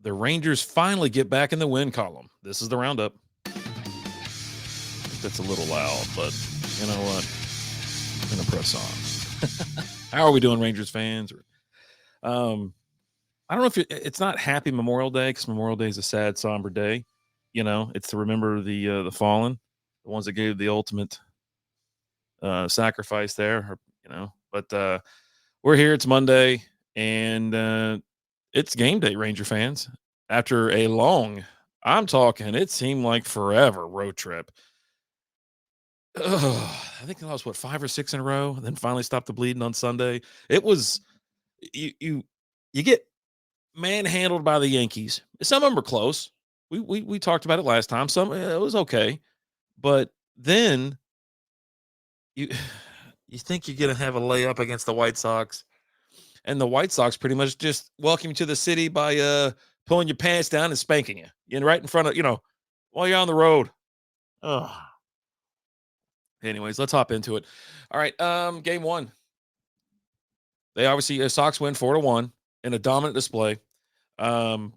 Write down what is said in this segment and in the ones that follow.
the Rangers finally get back in the win column. This is the roundup. That's a little loud, but you know what? I'm gonna press on. How are we doing, Rangers fans? I don't know if it's not Happy Memorial Day because Memorial Day is a sad, somber day. You know, it's to remember the fallen, the ones that gave the ultimate sacrifice there. But we're here. It's Monday, and it's game day, Ranger fans. After a long, I'm talking, it seemed like forever road trip. I think I lost 5 or 6 in a row, and then finally stopped the bleeding on Sunday. It was you get manhandled by the Yankees. Some of them were close. We talked about it last time. Some it was okay, but then you you think you're gonna have a layup against the White Sox, and the White Sox pretty much just welcome you to the city by pulling your pants down and spanking you, right in front of while you're on the road. Ugh. Anyways, let's hop into it. All right, game one. They obviously Sox win 4-1 in a dominant display. Burke,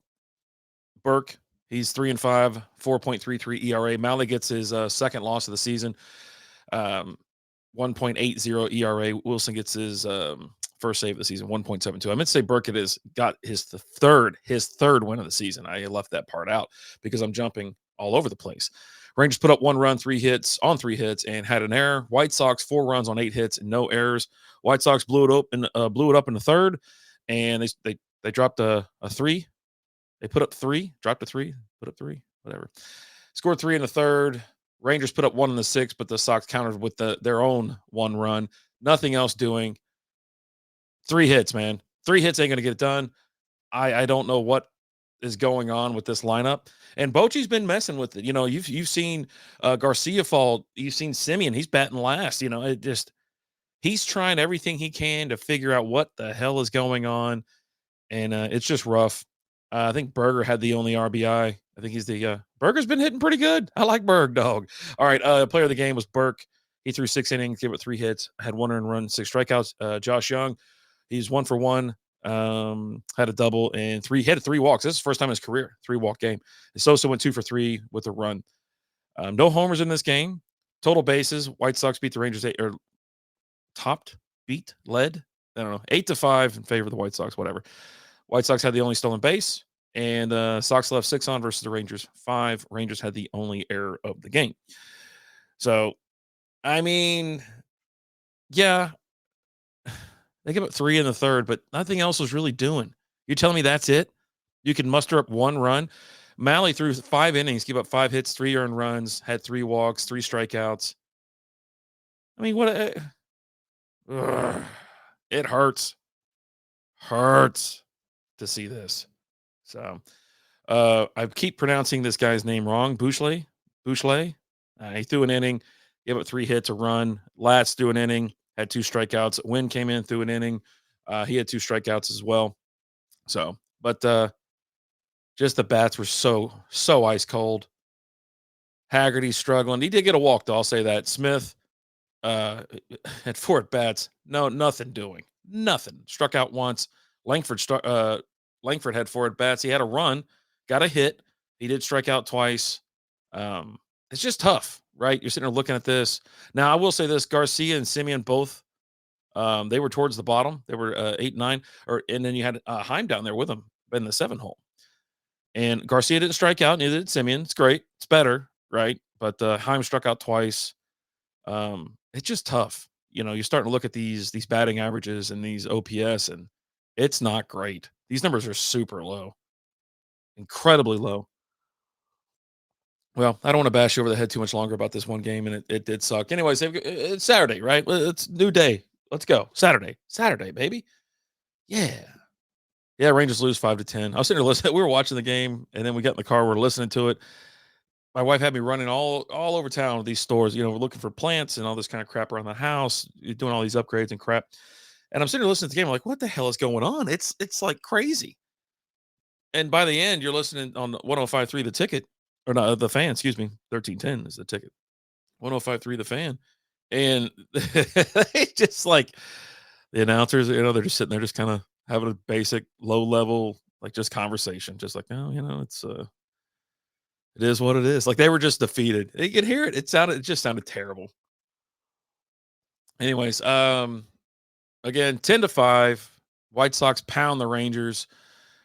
he's 3-5, 4.33 ERA. Malley gets his second loss of the season. 1.80 ERA. Wilson gets his first save of the season, 1.72. I meant to say Burke got his third win of the season. I left that part out because I'm jumping all over the place. Rangers put up 1 run, 3 hits, and had an error. White Sox 4 runs on 8 hits and no errors. White Sox blew it up in the third, and they dropped a 3. They put up 3, dropped a 3, put up 3, whatever. Scored 3 in the third. Rangers put up 1 in the 6th, but the Sox countered with their own 1 run. Nothing else doing. 3 hits, man. 3 hits ain't going to get it done. I don't know what is going on with this lineup. And Bochy's been messing with it. You've seen Garcia fall. You've seen Simeon. He's batting last. He's trying everything he can to figure out what the hell is going on. And it's just rough. I think Berger had the only RBI. I think he's Berger's been hitting pretty good. I like Berg, dog. All right, player of the game was Burke. He threw 6 innings, gave it 3 hits, had 1 earned run, 6 strikeouts. Josh Young, he's 1 for 1, had a double and 3. He had 3 walks. This is the first time in his career, 3-walk game. Sosa went 2 for 3 with a run. No homers in this game. Total bases. White Sox beat the Rangers 8 or led. I don't know, 8-5 in favor of the White Sox. Whatever. White Sox had the only stolen base, and Sox left 6 on versus the Rangers 5. Rangers had the only error of the game. So, I mean, yeah, they gave up 3 in the third, but nothing else was really doing. You're telling me that's it? You can muster up 1 run? Malley threw 5 innings, gave up 5 hits, 3 earned runs, had 3 walks, 3 strikeouts. I mean, what? It hurts. Hurts to see this. So I keep pronouncing this guy's name wrong. Bouchley. He threw an inning, gave up 3 hits, a run. Latz threw an inning, had 2 strikeouts. Wynn came in, threw an inning. He had 2 strikeouts as well. So, but just the bats were so ice cold. Haggerty struggling. He did get a walk, though. I'll say that. Smith had 4 at bats. No, nothing doing. Nothing. Struck out once. Langford had 4 at bats. He had a run, got a hit. He did strike out twice. It's just tough, right? You're sitting there looking at this. Now, I will say this: Garcia and Simeon both, they were towards the bottom. They were 8, 9, and then you had Heim down there with them in the 7 hole. And Garcia didn't strike out, neither did Simeon. It's great. It's better, right? But Heim struck out twice. It's just tough. You're starting to look at these batting averages and these OPS, and it's not great. These numbers are super low, incredibly low. Well, I don't want to bash you over the head too much longer about this one game, and it did suck. Anyways, it's Saturday, right? It's new day. Let's go. Saturday, baby. Yeah. Rangers lose 5-10. I was sitting there listening. We were watching the game, and then we got in the car. We're listening to it. My wife had me running all over town with these stores. We're looking for plants and all this kind of crap around the house, doing all these upgrades and crap. And I'm sitting there listening to the game. I'm like, what the hell is going on? It's like crazy. And by the end, you're listening on 105.3 The Ticket, or not the Fan, excuse me. 1310 is The Ticket. 105.3 The Fan. And they just like the announcers, they're just sitting there just kind of having a basic low level like just conversation, just like, oh, it's it is what it is. Like they were just defeated. You could hear it. It just sounded terrible. Anyways, again, 10-5. White Sox pound the Rangers.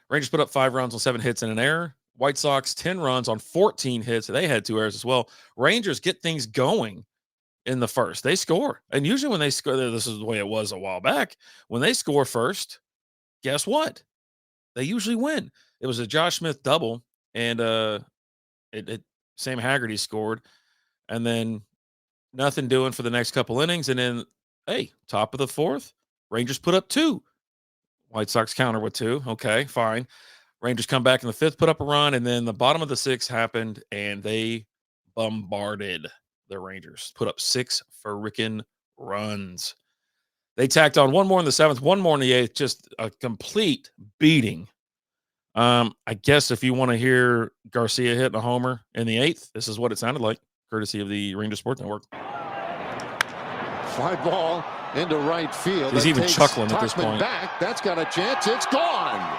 Rangers put up 5 runs on 7 hits and an error. White Sox 10 runs on 14 hits. They had 2 errors as well. Rangers get things going in the first. They score. And usually when they score, this is the way it was a while back. When they score first, guess what? They usually win. It was a Josh Smith double, and Sam Haggerty scored, and then nothing doing for the next couple innings. And then, hey, top of the 4th, Rangers put up 2. White Sox counter with 2. Okay, fine. Rangers come back in the 5th, put up a run, and then the bottom of the 6th happened, and they bombarded the Rangers. Put up 6 freaking runs. They tacked on 1 more in the 7th, 1 more in the 8th. Just a complete beating. I guess if you want to hear Garcia hitting a homer in the 8th, this is what it sounded like, courtesy of the Ranger Sports Network. Fly ball into right field. He's even chuckling at this point. Back. That's got a chance. It's gone.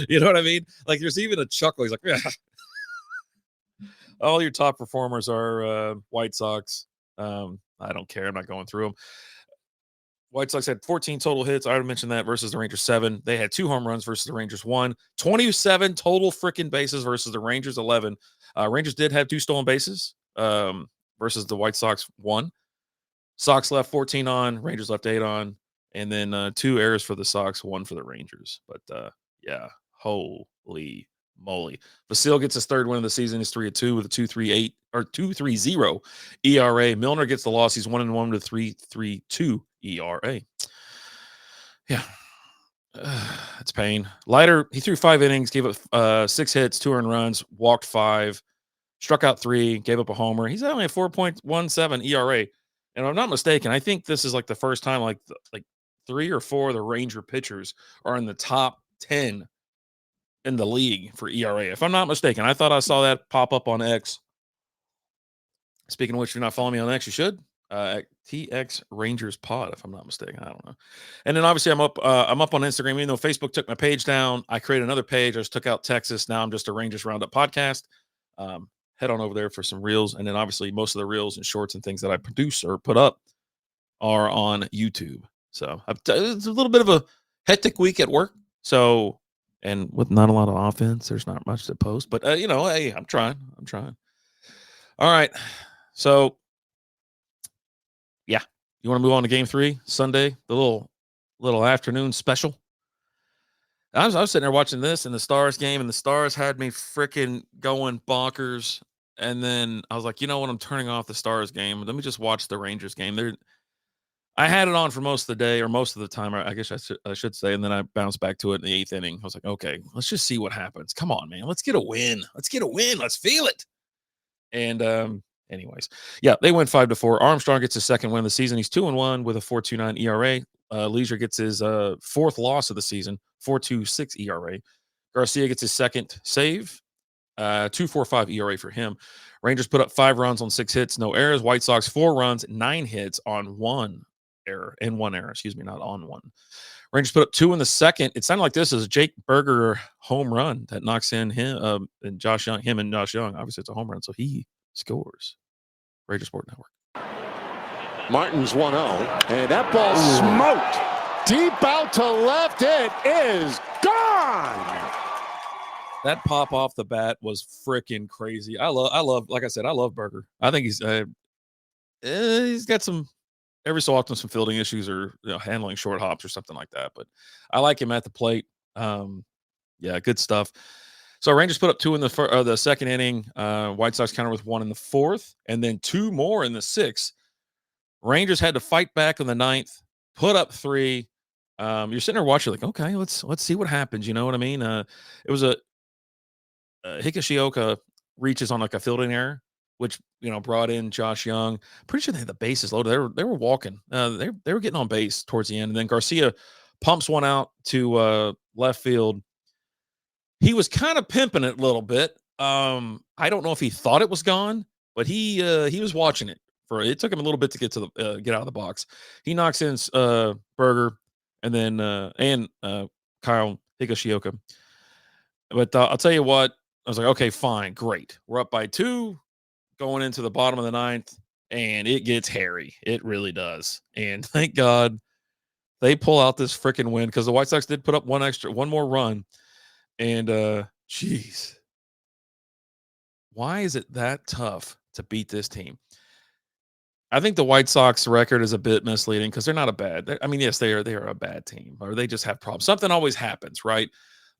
You know what I mean? Like there's even a chuckle. He's like, yeah. All your top performers are White Sox. I don't care. I'm not going through them. White Sox had 14 total hits. I already mentioned that versus the Rangers 7. They had 2 home runs versus the Rangers 1. 27 total freaking bases versus the Rangers 11. Rangers did have 2 stolen bases versus the White Sox 1. Sox left 14 on. Rangers left 8 on. And then 2 errors for the Sox, 1 for the Rangers. But yeah, holy moly. Vasil gets his 3rd win of the season. He's 3-2 with a 2.38 or 2.30 ERA. Milner gets the loss. He's 1-1 with a 3.32 ERA. Yeah. It's pain. Leiter, he threw 5 innings, gave up 6 hits, 2 earned runs, walked 5, struck out 3, gave up a homer. He's only a 4.17 ERA. And if I'm not mistaken, I think this is like the first time like 3 or 4 of the Ranger pitchers are in the top 10 in the league for ERA. If I'm not mistaken, I thought I saw that pop up on X. Speaking of which, if you're not following me on X, you should. TX Rangers Pod, if I'm not mistaken. I don't know. And then obviously I'm up on Instagram. Even though Facebook took my page down, I created another page. I just took out Texas. Now I'm just a Rangers Roundup podcast. Head on over there for some reels. And then obviously most of the reels and shorts and things that I produce or put up are on YouTube. So it's a little bit of a hectic week at work. So, and with not a lot of offense, there's not much to post. But, hey, I'm trying. All right. So, yeah. You want to move on to game 3, Sunday, the little afternoon special? I was sitting there watching this in the Stars game, and the Stars had me freaking going bonkers. And then I was like, you know what? I'm turning off the Stars game. Let me just watch the Rangers game. I had it on for most of the day, or most of the time, I guess I should say, and then I bounced back to it in the 8th inning. I was like, okay, let's just see what happens. Come on, man. Let's get a win. Let's feel it. And anyways, yeah, they went 5-4. Armstrong gets his 2nd win of the season. He's 2-1 with a 4.29 ERA. Leisure gets his 4th loss of the season, 4.26 ERA. Garcia gets his 2nd save, 2.45 ERA for him. Rangers put up 5 runs on 6 hits, no errors. White Sox 4 runs, 9 hits on 1 error, not on 1. Rangers put up 2 in the 2nd. It sounded like this is a Jake Berger home run that knocks in him and Josh Young. Obviously, it's a home run, so he scores. Ranger Sport Network. Martin's 1-0, and that ball smoked deep out to left. It is gone. That pop off the bat was freaking crazy. I love, like I said, I love Berger. I think he's got some every so often some fielding issues or handling short hops or something like that. But I like him at the plate. Yeah, good stuff. So Rangers put up 2 in the 2nd inning. White Sox counter with 1 in the 4th, and then 2 more in the 6th. Rangers had to fight back in the 9th, put up 3. You're sitting there watching, like, okay, let's see what happens. You know what I mean? It was a Higashioka reaches on like a fielding error, which brought in Josh Young. Pretty sure they had the bases loaded. They were walking. They were getting on base towards the end, and then Garcia pumps one out to left field. He was kind of pimping it a little bit. I don't know if he thought it was gone, but he was watching it. It took him a little bit to get to get out of the box. He knocks in Berger, and then Kyle Higashioka. But I'll tell you what, I was like, okay, fine, great. We're up by 2 going into the bottom of the 9th, and it gets hairy. It really does. And thank God they pull out this freaking win because the White Sox did put up one more run. And geez, why is it that tough to beat this team? I think the White Sox record is a bit misleading because they're not a bad. I mean, yes, they are a bad team, or they just have problems. Something always happens, right?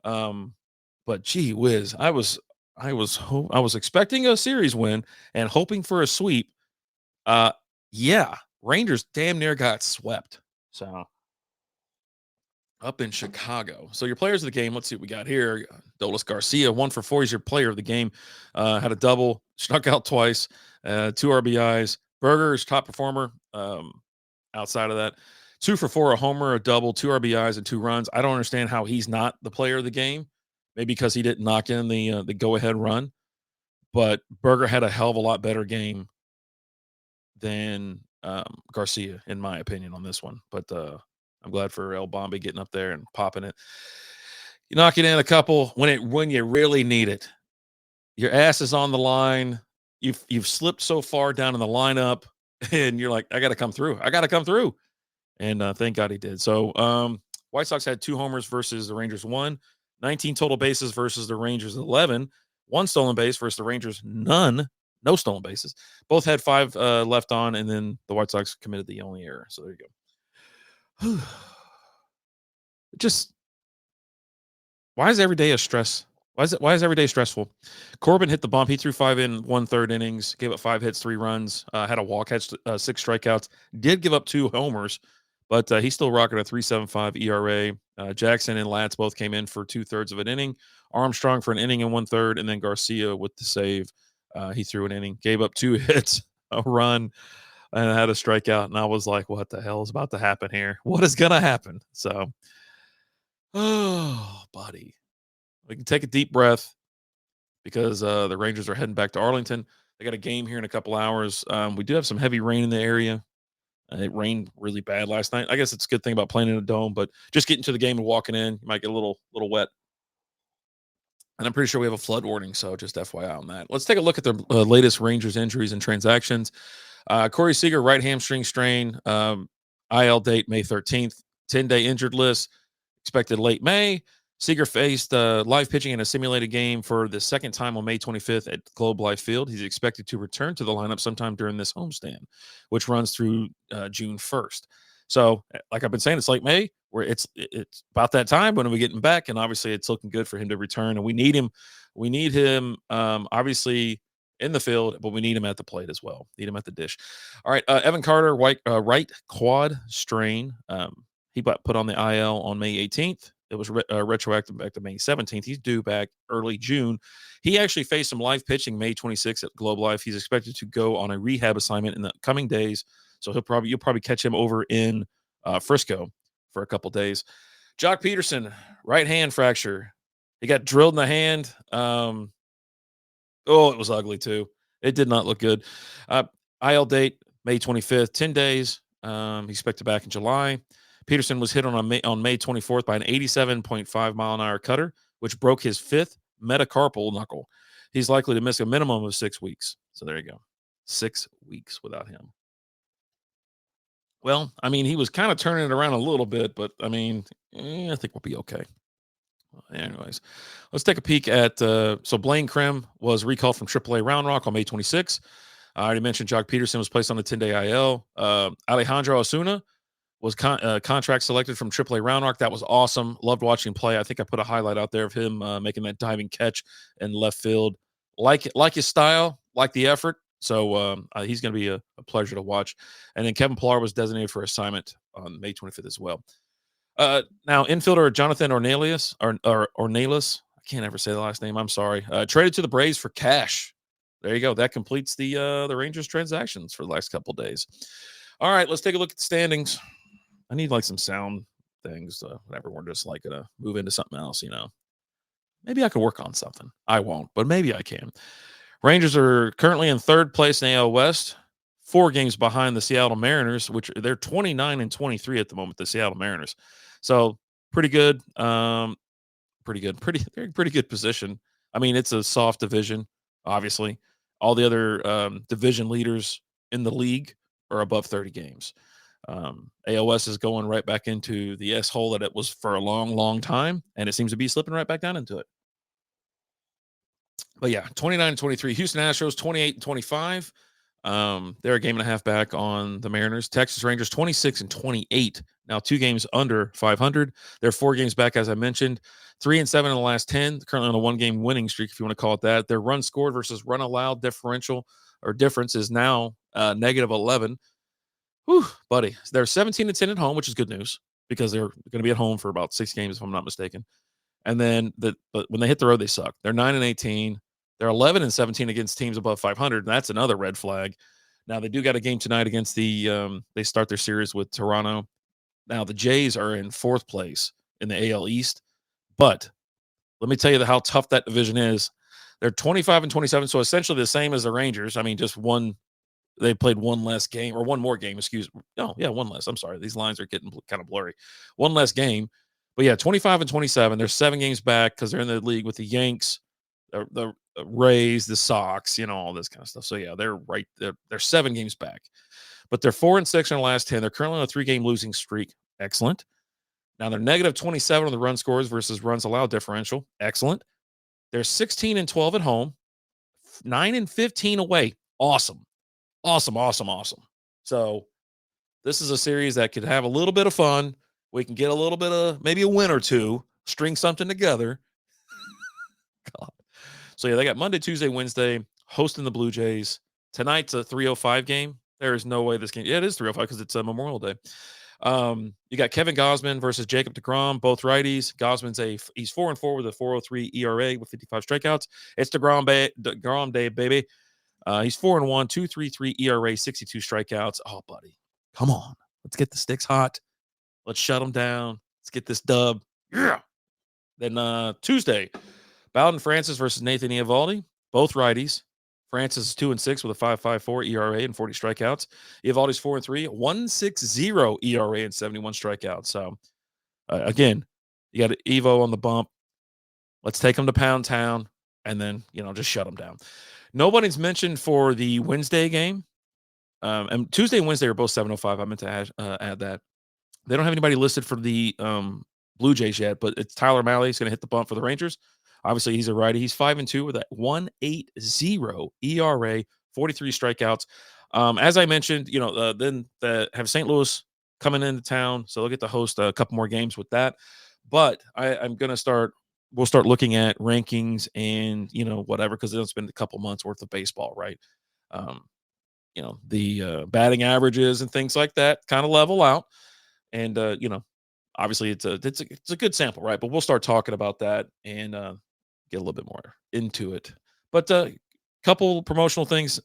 Um, but gee whiz, I was expecting a series win and hoping for a sweep. Uh, yeah, Rangers damn near got swept. So up in Chicago. So your players of the game, let's see what we got here. Dolis Garcia, 1 for 4. He's your player of the game. Had a double, struck out twice, 2 RBIs. Berger is top performer. Outside of that, 2 for 4, a homer, a double, 2 RBIs, and 2 runs. I don't understand how he's not the player of the game. Maybe because he didn't knock in the go-ahead run. But Berger had a hell of a lot better game than Garcia, in my opinion, on this one. But I'm glad for El Bombi getting up there and popping it. You knock it in a couple when you really need it. Your ass is on the line. You've slipped so far down in the lineup, and you're like, I got to come through. I got to come through. And thank God he did. So White Sox had 2 homers versus the Rangers 1, 19 total bases versus the Rangers 11, 1 stolen base versus the Rangers none, no stolen bases. Both had 5 left on, and then the White Sox committed the only error. So there you go. Just why is every day a stress? Why is every day stressful? Corbin hit the bump. He threw 5 in 1/3 innings, gave up 5 hits, 3 runs, had a walk, had 6 strikeouts, did give up 2 homers, but he's still rocking a 3.75 ERA. Jackson and Latz both came in for 2/3 of an inning. Armstrong for an inning and 1/3, and then Garcia with the save. He threw an inning, gave up 2 hits, a run, and had a strikeout. And I was like, what the hell is about to happen here? What is going to happen? So, oh, buddy. We can take a deep breath because the Rangers are heading back to Arlington. They got a game here in a couple hours. We do have some heavy rain in the area. It rained really bad last night. I guess it's a good thing about playing in a dome, but just getting to the game and walking in, you might get a little wet. And I'm pretty sure we have a flood warning, so just FYI on that. Let's take a look at the latest Rangers injuries and transactions. Corey Seager, right hamstring strain, IL date May 13th, 10-day injured list, expected late May. Seager faced live pitching in a simulated game for the second time on May 25th at Globe Life Field. He's expected to return to the lineup sometime during this homestand, which runs through June 1st. So, like I've been saying, it's late May, where it's about that time when we get him back, and obviously it's looking good for him to return. And we need him. We need him, obviously in the field, but we need him at the plate as well. Need him at the dish. All right, Evan Carter, right quad strain. He got put on the IL on May 18th. It was retroactive back to May 17th. He's due back early June. He actually faced some live pitching May 26th at Globe Life. He's expected to go on a rehab assignment in the coming days. So you'll probably catch him over in Frisco for a couple days. Jock Peterson, right hand fracture. He got drilled in the hand. It was ugly too. It did not look good. IL date May 25th, 10 days. Expected back in July. Peterson was hit on May 24th by an 87.5 mile an hour cutter, which broke his 5th metacarpal knuckle. He's likely to miss a minimum of 6 weeks. So there you go. 6 weeks without him. Well, I mean, he was kind of turning it around a little bit, but I mean, I think we'll be okay. Anyways, let's take a peek at so Blaine Krim was recalled from AAA Round Rock on May 26th. I already mentioned Jock Peterson was placed on the 10-day IL. Alejandro Osuna was contract selected from AAA Round Rock. That was awesome. Loved watching him play. I think I put a highlight out there of him making that diving catch in left field. Like his style, like the effort. So he's going to be a pleasure to watch. And then Kevin Pillar was designated for assignment on May 25th as well. Now, infielder Jonathan Ornelas, I can't ever say the last name. I'm sorry. Traded to the Braves for cash. There you go. That completes the Rangers transactions for the last couple of days. All right, let's take a look at the standings. I need like some sound things. Whenever we're just like gonna move into something else, Maybe I could work on something. I won't, but maybe I can. Rangers are currently in 3rd place in AL West, 4 games behind the Seattle Mariners, which they're 29 and 23 at the moment. The Seattle Mariners. So pretty good. Pretty good. Pretty good position. I mean, it's a soft division, obviously. All the other division leaders in the league are above 30 games. AOS is going right back into the S hole that it was for a long, long time, and it seems to be slipping right back down into it. But yeah, 29 and 23. Houston Astros 28 and 25. They're a game and a half back on the Mariners. Texas Rangers 26 and 28. Now 2 games under 500. They're 4 games back, as I mentioned. 3 and 7 in the last 10. Currently on a 1-game winning streak, if you want to call it that. Their run scored versus run allowed differential or difference is now negative 11. Whew, buddy. They're 17 and 10 at home, which is good news because they're going to be at home for about 6 games, if I'm not mistaken. And then but when they hit the road, they suck. They're 9 and 18. They're 11 and 17 against teams above 500. And that's another red flag. Now they do got a game tonight against the. They start their series with Toronto. Now the Jays are in 4th place in the AL East, but let me tell you how tough that division is. They're 25 and 27, so essentially the same as the Rangers. I mean, just one. They played one less game or one more game. Excuse me. No, yeah, one less. I'm sorry. These lines are getting kind of blurry. One less game. But yeah, 25 and 27. They're 7 games back because they're in the league with the Yanks, the Rays, the Sox, all this kind of stuff. So yeah, they're right. They're 7 games back, but they're 4 and 6 in the last 10. They're currently on a 3-game losing streak. Excellent. Now they're negative 27 on the run scores versus runs allowed differential. Excellent. They're 16 and 12 at home, 9 and 15 away. Awesome. Awesome, awesome, awesome. So this is a series that could have a little bit of fun. We can get a little bit of maybe a win or two, string something together. God. So yeah, they got Monday, Tuesday, Wednesday, hosting the Blue Jays. Tonight's a 3:05 game. There is no way this game. Yeah, it is 3:05 because it's a Memorial Day. You got Kevin Gausman versus Jacob deGrom, both righties. Gosman's he's 4-4 with a 4.03 ERA with 55 strikeouts. It's deGrom Day, baby. He's 4-1, 2.33 ERA, 62 strikeouts. Oh, buddy, come on, let's get the sticks hot. Let's shut them down. Let's get this dub. Yeah. Then Tuesday, Bowden Francis versus Nathan Eovaldi, both righties. Francis is 2-6 with a 5.54 ERA and 40 strikeouts. Eovaldi's 4-3, 1.60 ERA and 71 strikeouts. So again, you got Evo on the bump. Let's take him to Pound Town and then just shut him down. Nobody's mentioned for the Wednesday game. And Tuesday and Wednesday are both 7:05. I meant to add that. They don't have anybody listed for the Blue Jays yet, but it's Tyler Mahle. He's going to hit the bump for the Rangers. Obviously, he's a righty. He's 5-2 with a 1.80 ERA, 43 strikeouts. As I mentioned, then have St. Louis coming into town, so they'll get to host a couple more games with that. But I'm going to start. We'll start looking at rankings and whatever because it's been a couple months worth of baseball, right? The batting averages and things like that kind of level out, and obviously it's a good sample, right? But we'll start talking about that and get a little bit more into it. But couple promotional things,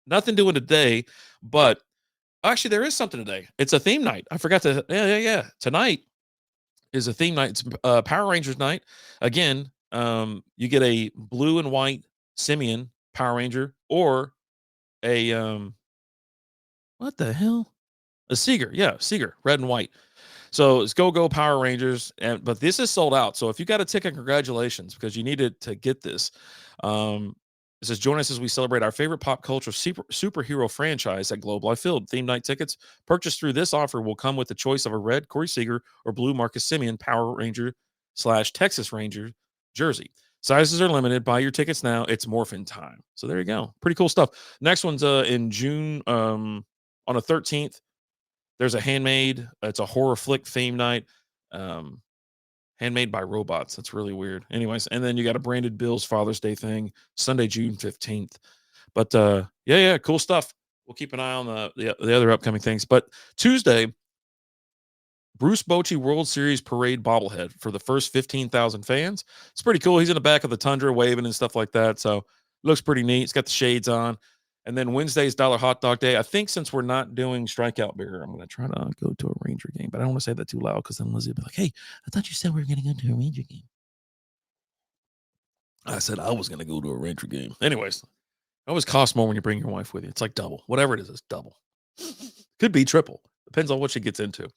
nothing doing today, but actually there is something today. It's a theme night. I forgot to yeah. Tonight is a theme night. It's Power Rangers night. Again, you get a blue and white Simeon Power Ranger or a what the hell? A Seeger. Yeah, Seeger, red and white. So it's Go Power Rangers, but this is sold out. So if you got a ticket, congratulations, because you needed to get this. It says, join us as we celebrate our favorite pop culture superhero franchise at Globe Life Field. Theme night tickets purchased through this offer will come with the choice of a red Corey Seager or blue Marcus Simeon Power Ranger / Texas Ranger jersey. Sizes are limited. Buy your tickets now. It's morphin' time. So there you go. Pretty cool stuff. Next one's in June on the 13th. There's a handmade. It's a horror flick theme night. Handmade by robots. That's really weird. Anyways, and then you got a branded Bills Father's Day thing Sunday, June 15th. But yeah, cool stuff. We'll keep an eye on the other upcoming things. But Tuesday, Bruce Bochy World Series Parade bobblehead for the first 15,000 fans. It's pretty cool. He's in the back of the Tundra waving and stuff like that. So looks pretty neat. He's got the shades on. And then Wednesday's Dollar Hot Dog Day. I think since we're not doing strikeout beer, I'm going to try to go to a Ranger game. But I don't want to say that too loud because then Lizzie will be like, hey, I thought you said we were going to go to a Ranger game. I said I was going to go to a Ranger game. Anyways, it always costs more when you bring your wife with you. It's like double. Whatever it is, it's double. Could be triple. Depends on what she gets into.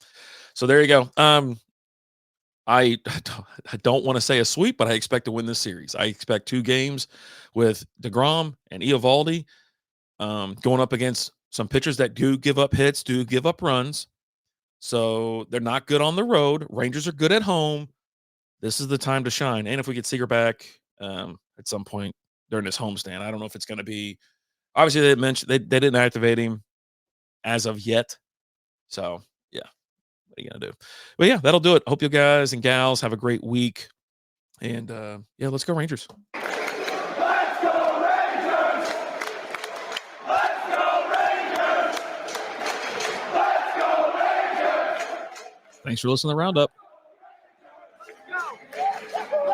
So there you go. I don't want to say a sweep, but I expect to win this series. I expect 2 games with DeGrom and Eovaldi going up against some pitchers that do give up hits, do give up runs. So they're not good on the road. Rangers are good at home. This is the time to shine. And if we get Seager back at some point during this homestand, I don't know if it's going to be. Obviously, they mentioned they didn't activate him as of yet. So yeah, what are you gonna do? But yeah, that'll do it. Hope you guys and gals have a great week. And yeah, let's go Rangers. Let's go Rangers! Let's go Rangers! Let's go Rangers! Thanks for listening to the Roundup.